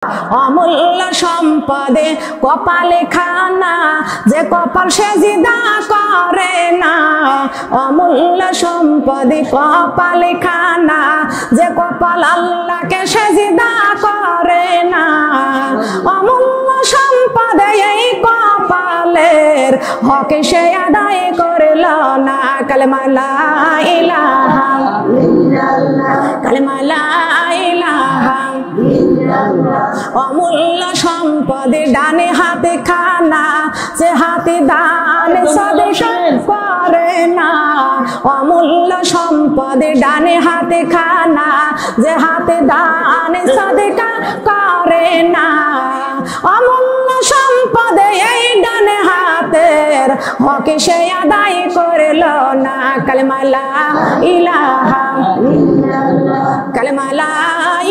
অমূল্য সম্পদে কপালে খানা, যে কপাল সেজদা করে না। অমূল্য সম্পদে কপালে খানা, যে কপাল আল্লাহকে সেজদা করে না। অমূল্য সম্পদে এই কপালের হক সে আদায় করল না। কালেমা লা ইলাহা ইল্লাল্লাহ, কালেমা লা ইলাহা ইল্লাল্লাহ। অমূল্য সম্পদে ডানে হাতে খানা, যে হাতে দান সাদেকা করে না। অমূল্য সম্পদে ডানে হাতে খানা, যে হাতে দান সাদেকা করে না। অমূল্য সম্পদে এই ডানে হাতের হক সে আদায় করল না। কালেমা লা ইলাহা ইল্লাল্লাহ, কালেমা লা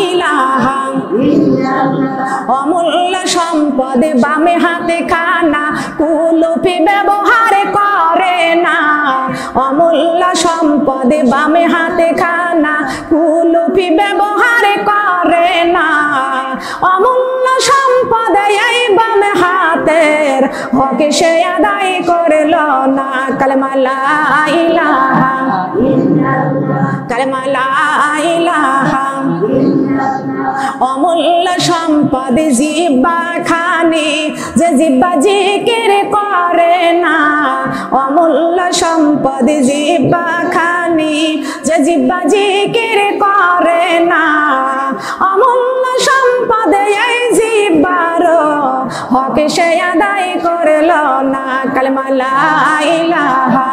ইলাহা ইল্লাল্লাহ। অমূল্য সম্পদে বামে হাতে খানা, কুলুপি ব্যবহার করে না। অমূল্য সম্পদে বামে হাতে খানা, কুলুপি ব্যবহার করে না। অমূল্য সম্পদে এই বামে হাতের হক সে আদায় করল না। কালেমা লা ইলাহা ইল্লাল্লাহ, কালেমা লা ইলাহা ইল্লাল্লাহ। অমূল্য সম্পদে জিহ্বা খানি, যে জিহ্বা জিকির করে না। অমূল্য সম্পদে জিহ্বা খানি, যে জিহ্বা জিকির করে না। অমূল্য সম্পদে এই জিহ্বার হক সে আদায় করল না। কালেমা লা ইলাহা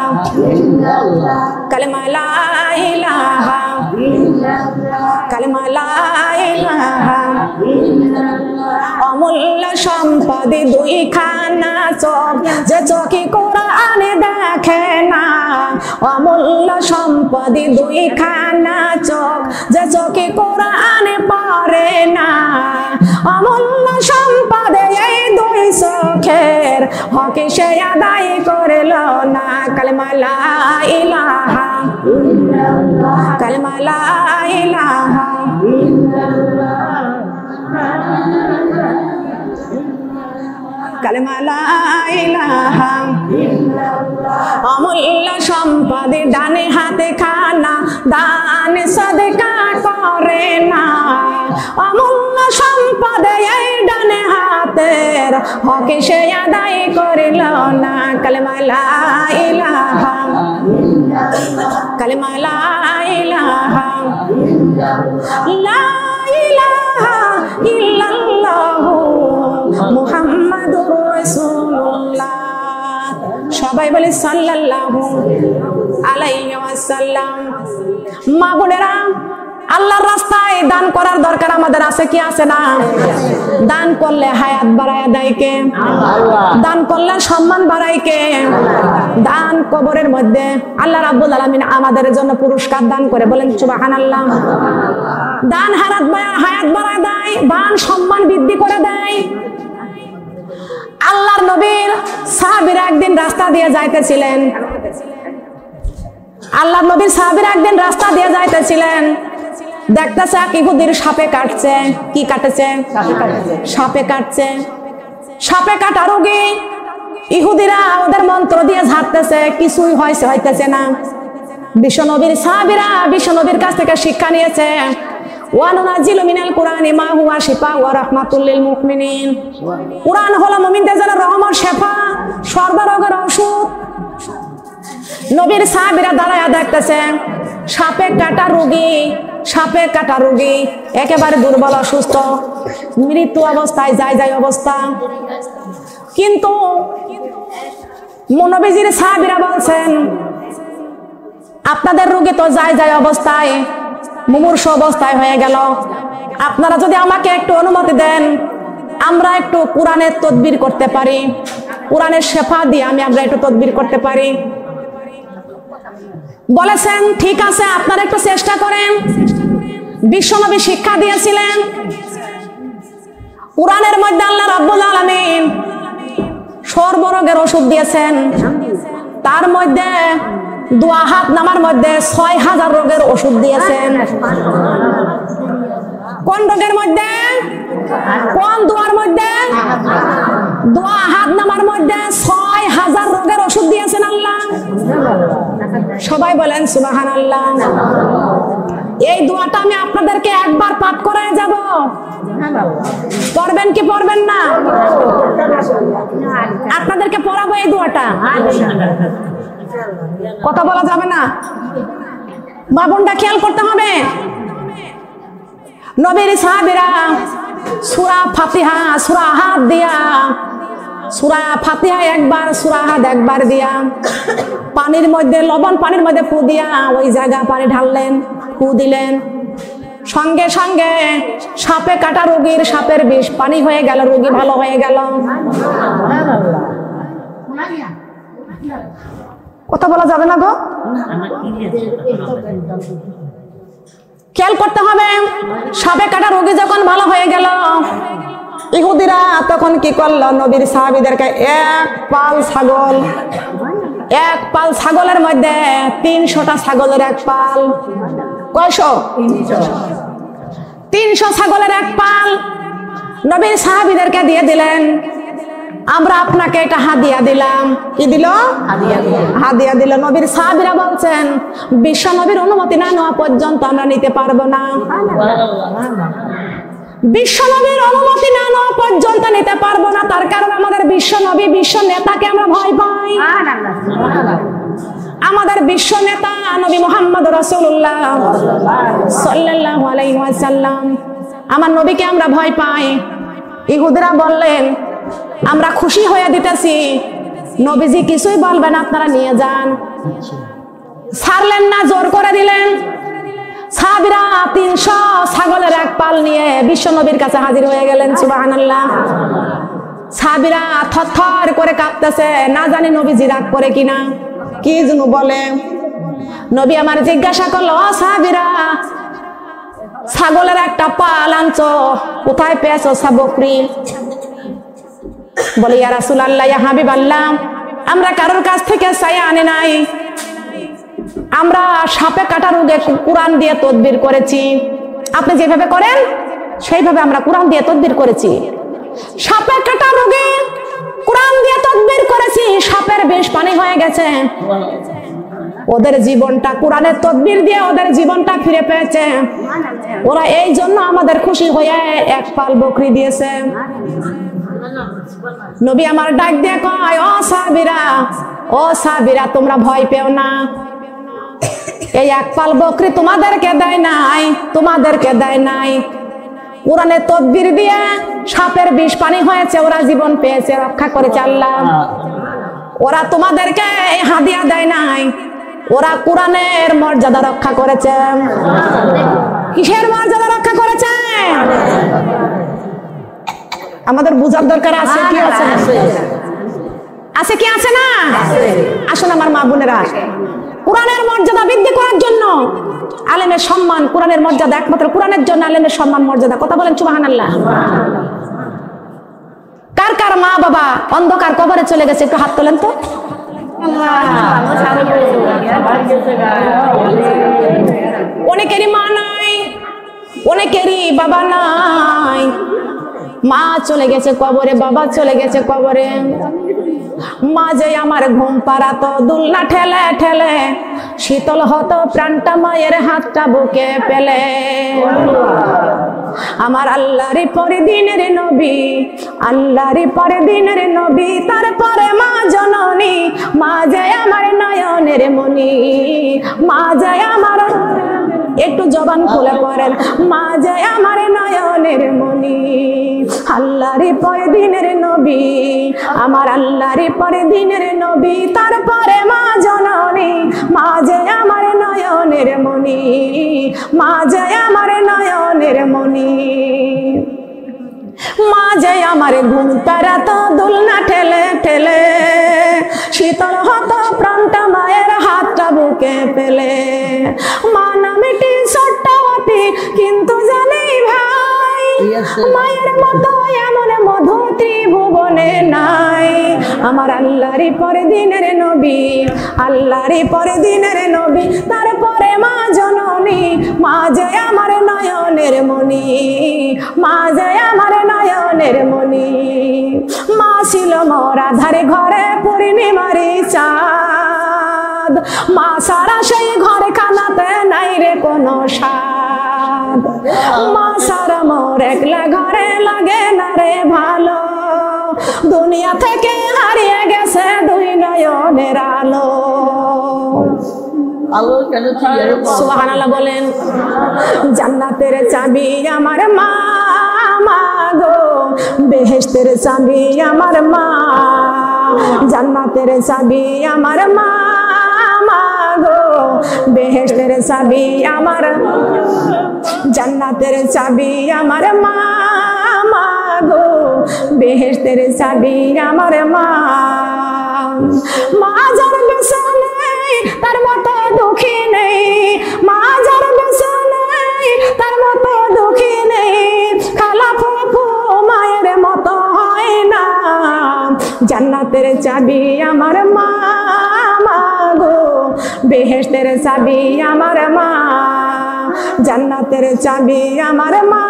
ইল্লাল্লাহ, কালেমা লা ইলাহা ইল্লাল্লাহ, কালেমা লা ইলাহা ইল্লাল্লাহ। অমূল্য সম্পদে দুইখানা চোখ, যে চোখে কোরআন দেখে না। অমূল্য সম্পদে দুইখানা চোখ, যে চোখে কোরআন পড়ে না। অমূল্য সম্পদে এই দুই চোখের হক সে আদায় করল না। কালেমা লা ইলাহা ইল্লাল্লাহ, কালেমা লা ইলাহা ইল্লাল্লাহ, কালেমা লা ইলাহা ইল্লাল্লাহ। অমূল্য সম্পদে ডানে হাতে খানা, দান সাদেকা করে না। অমূল্য সম্পদে এই ডানে হাতের হক সে আদায় করল না। কালেমা লা ইলাহা ইল্লাল্লাহ, কালেমা লা ইলাহা ইল্লাল্লাহ, লা ইলাহা ইল্লাল্লাহ মুহাম্মাদুর রাসূলুল্লাহ। সবাই বলে সাল্লাল্লাহু আলাইহি ওয়াসাল্লাম। মা বোনেরা, আল্লাহর রাস্তায় দান করার দরকার আমাদের আছে কি আছে না? দান করলে হায়াত বাড়ায় দেয় কে? দান করলে সম্মান বাড়ায় কে? দান কবরের মধ্যে আল্লাহ রাব্বুল আলামিন আমাদের জন্য পুরস্কার দান করে, বলেন সুবহানাল্লাহ। দান হায়াত বাড়ায় দেয়, দান সম্মান বৃদ্ধি করে দেয়। আল্লাহর নবীর সাহাবীরা একদিন রাস্তা দিয়ে যাইতেছিলেন। আল্লাহর নবীর সাহাবীরা একদিন রাস্তা দিয়ে যাইতেছিলেন, দেখতেছে এক ইহুদির সাপে কাটছে। কি কাটেছে? সাপে কাটছে। সাপে কাটা রোগী। ইহুদিরা ওদের মন্ত্র দিয়ে ঝাড়তেছে, কিছুই হইতেছে না। বিশ্বনবীর সাহাবীরা বিশ্বনবীর কাছ থেকে শিক্ষা নিয়েছে। ওয়ানুনাজিলু মিনাল কুরআনি মা হুয়া শিফা ওয়া রাহমাতুল লিল মুমিনিন। কুরআন হলো মুমিনদের জন্য রহমত, শিফা, সর্বরোগের ওষুধ। নবীর সাহাবীরা দাঁড়ায়া দেখতেছে সাপে কাটা রোগী, সাপে কাটা রোগী একেবারে দুর্বল, অসুস্থ, মৃত্যু অবস্থায়, যায় অবস্থা। কিন্তু নবীজির সাহাবীরা বলছেন, আপনাদের রোগী তো যায় অবস্থায়, মুমূর্ষ অবস্থায় হয়ে গেল। আপনারা যদি আমাকে একটু অনুমতি দেন, আমরা একটু কোরআনের তদবির করতে পারি, কোরআনের শেফা দিয়ে আমরা একটু তদবির করতে পারি। বলেছেন ঠিক আছে, আপনারা একটু চেষ্টা করেন। বিশ্বনবী শিক্ষা দিয়েছিলেন। কোরআনের মধ্যে আল্লাহ রাব্বুল আলামিন সর্বরোগের ওষুধ দিয়েছেন। তার মধ্যে দোয়া হাত নামার মধ্যে 6000 রোগের ওষুধ দিয়েছেন। কোন রোগের মধ্যে? কোন দোয়ার মধ্যে? দোয়া হাত নামার মধ্যে 6000 রোগের ওষুধ দিয়েছেন আল্লাহ। সবাই বলেন সুবহানাল্লাহ। এই দোয়াটা আমি আপনাদেরকে একবার পাঠ করায় যাব, পড়বেন কি পড়বেন না? আপনাদেরকে পড়াবো এই দোয়াটা, কথা বলা যাবে না। মা বোনটা খেয়াল করতে হবে। নবীর সাহাবীরা সূরা ফাতিহা, সূরা আহাদ দিয়া, সূরা ফাতিহা একবার, সূরা আহাদ একবার দিয়া পানির মধ্যে, লবণ পানির মধ্যে ফু দিয়া ওই জায়গা পানি ঢাললেন, ফু দিলেন, সঙ্গে সঙ্গে সাপে কাটা রোগীর সাপের বিষ পানি হয়ে গেল, রোগী ভালো হয়ে গেল। কথা বলা যাবে না গো, খেয়াল করতে হবে। সাপে কাটা রোগী যখন ভালো হয়ে গেল, ইহুদিরা তখন কি করলো? নবীর সাহাবীদেরকে এক পাল ছাগলের মধ্যে 300টা ছাগলের এক পাল, কয়শো? 300 ছাগলের এক পাল নবীর সাহাবীদেরকে দিয়ে দিলেন। আমরা আপনাকে এটা হাদিয়া দিলাম। কি দিল? হাদিয়া দিল। নবীর সাহাবীরা বলছেন, বিশ্ব নবীর অনুমতি না নেওয়া পর্যন্ত আমরা নিতে পারবো না। বিশ্ব নবীর অনুমতি না নেওয়া পর্যন্ত নিতে পারবো না। তার কারণ আমাদের বিশ্ব নবী, বিশ্ব নেতাকে আমরা ভয় পাই। আমাদের বিশ্ব নেতা নবী মুহাম্মদ রাসূলুল্লাহ সাল্লাল্লাহু আলাইহি ওয়াসাল্লাম, আমার নবীকে আমরা ভয় পাই। ইহুদিরা বললেন, আমরা খুশি হয়ে দিতেছি, নবীজি কিছুই বলবেন, আপনারা নিয়ে যান। ছাড়লেন না, জোর করে দিলেন। সাহাবীরা 300 ছাগলের এক পাল নিয়ে বিশ্ব নবীর কাছে হাজির হয়ে গেলেন। সুবহানাল্লাহ। সাহাবীরা থরথর করে কাঁপতেছে, না জানি নবীজি রাগ করে কিনা, কি যেন বলে। নবী আমার জিজ্ঞাসা করলো, সাহাবীরা ছাগলের একটা পাল আনছো, কোথায় পেয়েছো? বকরি। বলে, ইয়া রাসূলুল্লাহ, ইয়া হাবিবাল্লাহ, আমরা কারোর কাছ থেকে চাইয়া আনে নাই, আমরা সাপে কাটা রোগে কুরআন দিয়ে তদবির করেছি। আপনি যেভাবে করেন সেইভাবে আমরা কুরআন দিয়ে তদবির করেছি। সাপে কাটা রোগে কুরআন দিয়ে তদবির করেছি, সাপের বিষ পানি হয়ে গেছে। ওদের জীবনটা কুরআনের তদবির দিয়ে ওদের জীবনটা ফিরে পেয়েছে। ওরা এই জন্য আমাদের খুশি হয়ে এক পাল বকরি দিয়েছে। নবী আমার ডাক দিয়ে কয়, ও সাহাবীরা, তোমরা ভয় পেও না। এই এক পাল বকরি তোমাদেরকে দেয় নাই, কুরআনের তদবির দিয়ে সাপের বিষ পানি হয়েছে, ওরা জীবন পেয়েছে, রক্ষা করেছে আল্লাহ। ওরা তোমাদেরকে এই হাদিয়া দেয় নাই, ওরা কুরআনের মর্যাদা রক্ষা করেছে। কিসের মর্যাদা রক্ষা করেছে? আমাদের বুঝার দরকার আছে কি আছে? আছে কি আছে না? আসুন আমার মা বোনেরা, কুরআনের মর্যাদা বৃদ্ধি করার জন্য আলেমের সম্মান, কুরআনের মর্যাদা একমাত্র কুরআনের জন্য আলেমের সম্মান মর্যাদা। কথা বলেন সুবহানাল্লাহ। কার কার মা বাবা অন্ধকার কবরে চলে গেছে? একটু হাত তোলেন তো। অনেকেরই মা নাই, অনেকেরই বাবা নাই। মা চলে গেছে কবরে, বাবা চলে গেছে কবরে। মা যে আমার ঘুম পাড়াতো, দুলনা ঠেলে ঠেলে শীতল হতো প্রাণটা মায়ের হাতটা বুকে পেলে। আমার আল্লাহরই পরে দিনের নবী, আল্লাহরই পরে দিনের নবী, তারপরে মা জননী, মা যায় আমার নয়নের মনি, মা যায় আমার, একটু জবান খুলে পড়েন, মা যায় আমার নয়নের মনি। আল্লাহরই পরে দিনের নবী, আমার আল্লাহরই পরে দিনের নবী, তারপরে মা জননী, মা যায় আমার নয়নের মনি, মা যায় আমার নয়নের মনি। মা যায় আমার ঘুম পাড়াতো, দুলনা ঠেলে ঠেলে শীতল হতো প্রাণটা মায়ের হাতটা বুকে পেলে। মা নামেটি সত্যবতী, কিন্তু জানি ভাই মায়ের মতো এমন মধু ত্রিভুবনে নাই। আমার আল্লাহরই পরে দিনের নবী, আল্লাহরই পরে দিনের নবী, তারপরে মা জননী, মনি, মা যে আমার নয়নের মনি, মা যে আমার নয়নের মনি। মা ছিল মোর আধারে ঘরে পূর্ণিমারি চাঁদ, মা সারা সেই ঘরে খানাতে নাই রে কোনো স্বাদ। মা সারা মোর একলা ঘরে লাগে না রে ভালো, দুনিয়া থেকে হারিয়ে গেছে দুই নয়নের আলো। সুবহানাল্লাহ বলেন। জান্নাতের চাবি আমার মা, মা গো বেহেশতের চাবি আমার মা, জান্নাতের চাবি আমার মা, মা গো বেহেশতের চাবি আমার, জান্নাতের চাবি আমার মা, মা গো বেহেশতের চাবি আমার মা। মা যার বেঁচে নেই তার মতো দুঃখী নেই, মা যার বেঁচে নেই তার মতো দুঃখী নেই, খালা ফুফু মায়ের মতো হয় না। জান্নাতের চাবি আমার মা, মা গো বেহেশতের চাবি আমার মা, জান্নাতের চাবি আমার মা,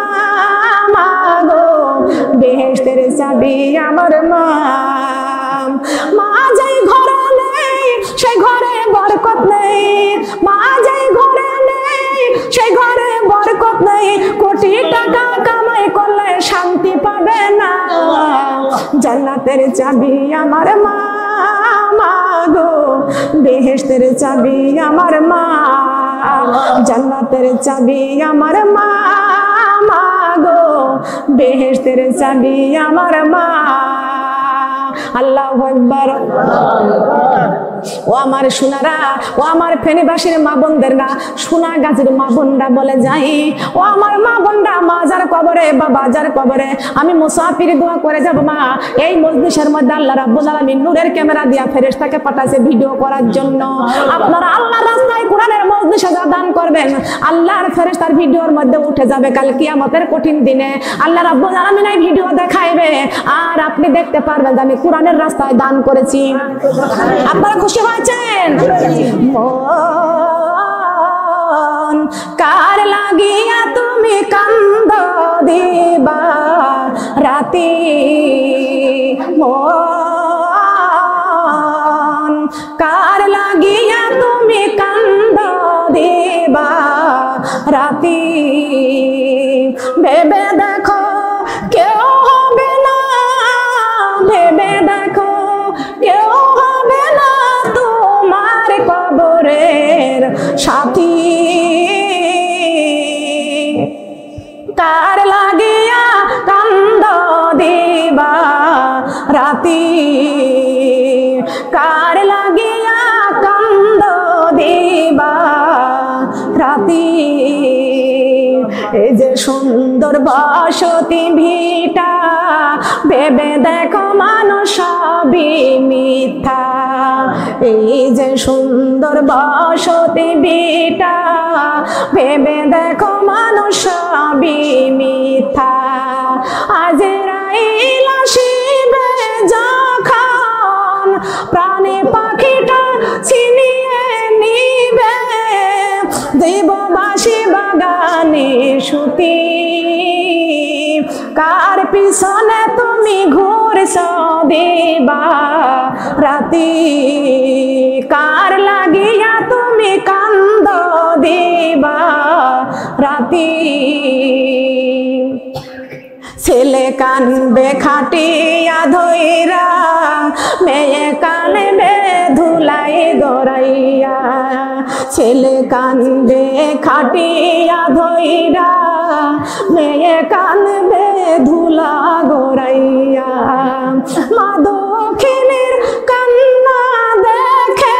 মা গো বেহেশতের চাবি আমার মা। মা যাই ঘরে নেই সেই ঘরে বরকত নেই, মা যাই ঘরে নেই সেই ঘরে বরকত নেই, কোটি টাকা কামাই করলে শান্তি পাবে না। জান্নাতের চাবি আমার মা, মা গো বেহেশতের চাবি আমার মা, জান্নাতের চাবি আমার মা, মা গো বেহেশতের চাবি আমার মা। আল্লাহু আকবার। ও আমার সোনারা, ও আমার ফেনীবাসীর মা বোনদেররা, সোনাগাজীর মা বোনরা বলে যাই, ও আমার মা বোনরা, মা যার কবরে বাবা যার কবরে আমি মুসাফির দোয়া করে যাব। মা এই মজলিসের মধ্যে আল্লাহ রাব্বুল আলামিন নূরের ক্যামেরা দিয়া ফেরেশতাকে পাঠাইছে ভিডিও করার জন্য। আপনারা আল্লাহর রাস্তায় কোরআনের মজলিসে যা দান করবেন, আল্লাহর ফেরেশতার ভিডিওর মধ্যে উঠে যাবে কাল কিয়ামতের কঠিন দিনে। আল্লাহ রাব্বুল আলামিন এই ভিডিও দেখাইবে আর আপনি দেখতে পারবেন যে আমি কোরআনের রাস্তায় দান করেছি। আপনারা খুশি হয়েছেন? মন কার লাগিয়া তুমি কান্দ দিবা রাতি, মন কার লাগিয়া তুমি কান্দ দিবা রাতি, ভেবে দেখো কেউ হবে না, ভেবে দেখো কেউ হবে না তোমার কবরের সাথী। কার লাগিয়া কান্দ দিবা রাতি, কার লাগিয়া কান্দ দিবা রাতি। এই যে সুন্দর বসতি ভিটা, ভেবে দেখো মানুষ সবই মিথ্যা। এই যে সুন্দর বসতি ভিটা, ভেবে দেখো মানুষ সবই মিথ্যা। আজরাইল আসিবে যখন প্রাণে পাখিটা ছিনিয়ে নিবে, দেববাসী বাগানে সুতি। কার পিছনে তুমি ঘুরছ দিবা রাতি, কার লাগিয়া তুমি কান্দ দিবা রাতি। ছেলে কানবে খাটিয়া ধইরা, মেয়ে কানবে ধুলাই গড়াইয়া। ছেলে কানবে খাটিয়া ধইরা, মেয়ে কানবে ধুলা গড়াইয়া। মা দক্ষিণীর কান্না দেখে,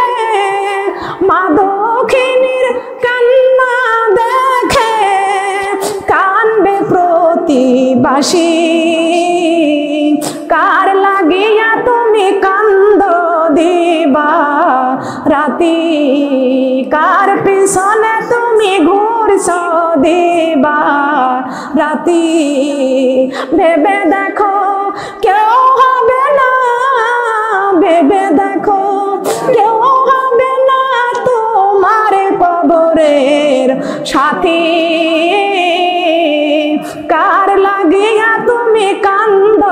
মা দক্ষিণীর কান্না দেখে কানবে প্রতিবাসী। কার লাগিয়া তুমি কান্দ দিবা রাতি, কার পিছনে তুমি ঘুরছ দিবা রাতি। ভেবে দেখো কেউ হবে না, ভেবে দেখো কেউ হবে না তোমার কবরের সাথী কার লাগিয়া তুমি কান্দ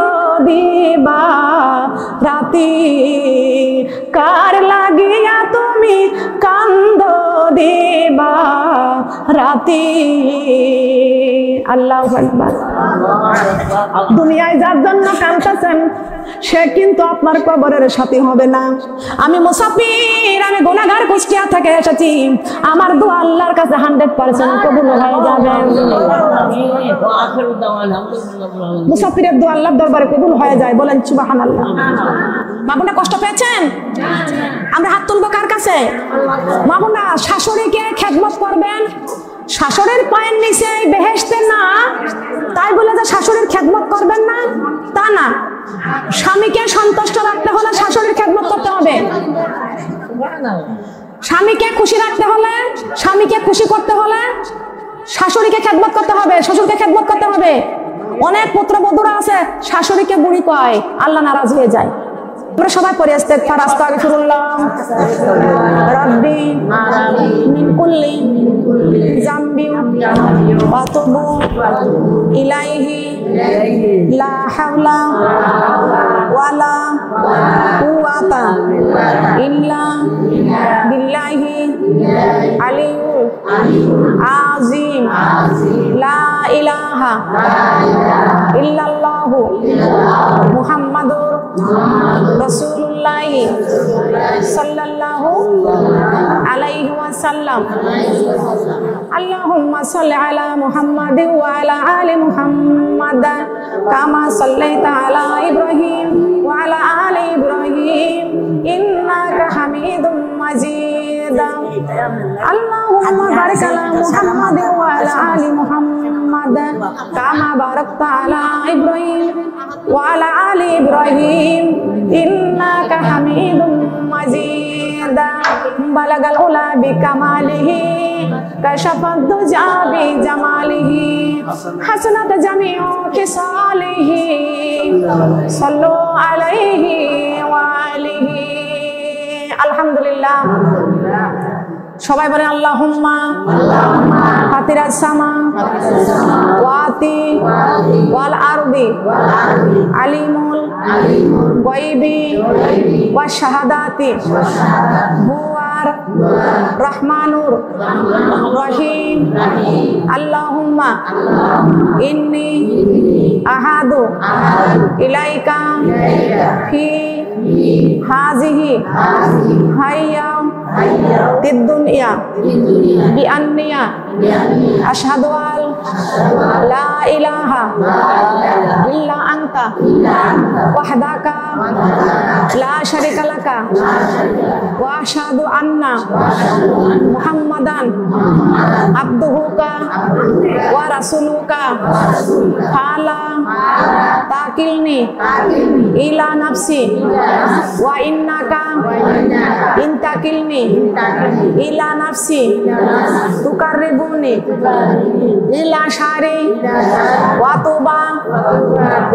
দিবা রাতি কার লাগিয়া তুমি কান্দ দিবা রাতি আল্লাহু আকবার দুনিয়ায় যার জন্য কাঁদতেছেন সে কিন্তু আপনার কবরের সাথী হবে না আমি মুসাফির আমি গুনাহগার কুষ্টিয়া থেকে এসেছি আমার দোয়া আল্লাহর কাছে 100% কবুল হয়ে যাবে মুসাফিরের দোয়া আল্লাহর দরবারে কবুল হয়ে যায় বলেন সুবহানাল্লাহ মাবুনা কষ্ট পেয়েছেন আমরা হাত তুলবো কার কাছে মাবুনা শাশুড়িকে খেদমত করবেন শাশুড়ির পায়ের নিচে বেহেশতে না তাই বলে যে শাশুড়ির খেদমত করবেন না তা না স্বামীকে সন্তুষ্ট রাখতে হলে শাশুড়ির খেদমত করতে হবে স্বামীকে খুশি রাখতে হলে স্বামীকে খুশি করতে হলে শাশুড়িকে খেদমত করতে হবে শ্বশুরকে খেদমত করতে হবে অনেক পুত্রবধূরা আছে শাশুড়িকে বুড়ি কয় আল্লাহ নারাজ হয়ে যায় আমরা সবাই পড়ি ইস্তিগফার আস্তাগফিরুল্লাহ রাব্বি মিন কুল্লি যামবি ওয়া তুবু ইলাইহি লা হাওলা ওয়ালা কুওয়াতা ইল্লা বিল্লাহি আলিয়্যুল আযীম লা ইলাহা ইল্লাল্লাহু মুহাম্মাদুর রাসূলুল্লাহ সাল্লাল্লাহু আলাইহি ওয়াসাল্লাম আল্লাহুম্মা সাল্লি আলা মুহাম্মাদ ওয়া আলা আলি মুহাম্মাদ কামা সাল্লাইতা আলা ইব্রাহিম ওয়া আলা আলি ইব্রাহিম ইন্নাকা হামিদুম মাজিদ আল্লাহুম্মা বারিক আলা মুহাম্মাদ ওয়া আলা আলি মুহাম্মাদ কামা বারাকতা আলা ইব্রাহিম ওয়া আলা আলি ইব্রাহিম ইন্নাকা হামিদুম মাজিদ বালাগাল উলা বিকামালিহি কাশাফাদ দুজা বিজামালিহি হাসানাত জামিউ খিসালিহি সাল্লু আলাইহি ওয়া আলিহি আলহামদুলিল্লাহ সবাই বলেন আল্লাহুম্মা ফাতিরাস সামা ওয়াতি ওয়াল আরদি আলিমুল গায়বি ওয়াশ শাহাদাতি হুয়ার রহমানুর রহিম আল্লাহুম্মা ইন্নী আহাদু ইলাইকা ফি হাযিহি হাইয়া তিদ্দুনিয়া বিআন্নিয়া আশহাদু আল লা ইলাহা ইল্লা আনতা ওয়াহদাকা লা শারীকা লাকা ওয়া আশহাদু আন্না মুহাম্মাদান আবদুহুকা ওয়া রাসূলুকা ফালা তাকিলনি ইলা নাফসি ওয়া ইন্নাকা ইনতাকিলনি ইলা নাফসি তুকাররিবুনি ইলা শারি ওয়া তুবা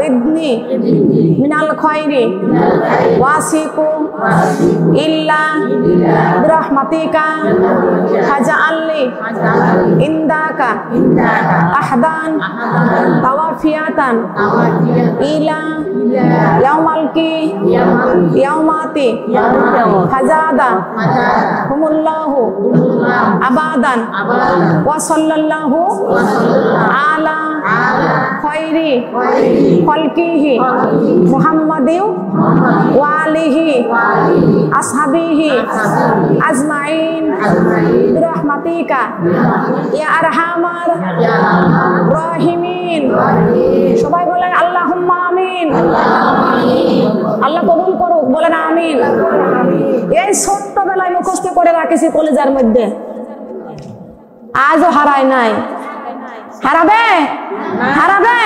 ইদনি মিনাল খায়রি ওয়াসিকু ইল্লা বিরহমাতিকা ফাজআলনি ইনদাকা আহদান তাওয়াফিয়াতান ইলা ইয়াউমাল ইয়াউমাতি হাজাদা হুমুল্লাহু আবাদান ওয়া সাল্লাল্লাহু আলা খায়রি খালকিহি মুহাম্মাদিন ওয়া আলিহি আসহাবিহি আজমাইন বিরহমাতিকা ইয়া আরহামার রাহিমিন সবাই বলেন আল্লাহুম্মা আমিন আল্লাহ কবুল করুক বলেন আমিন এই ছোট্টবেলায় মুখস্থ করে রাখেছি কলেজের মধ্যে আজও হারায় নাই হারাবে হারাবে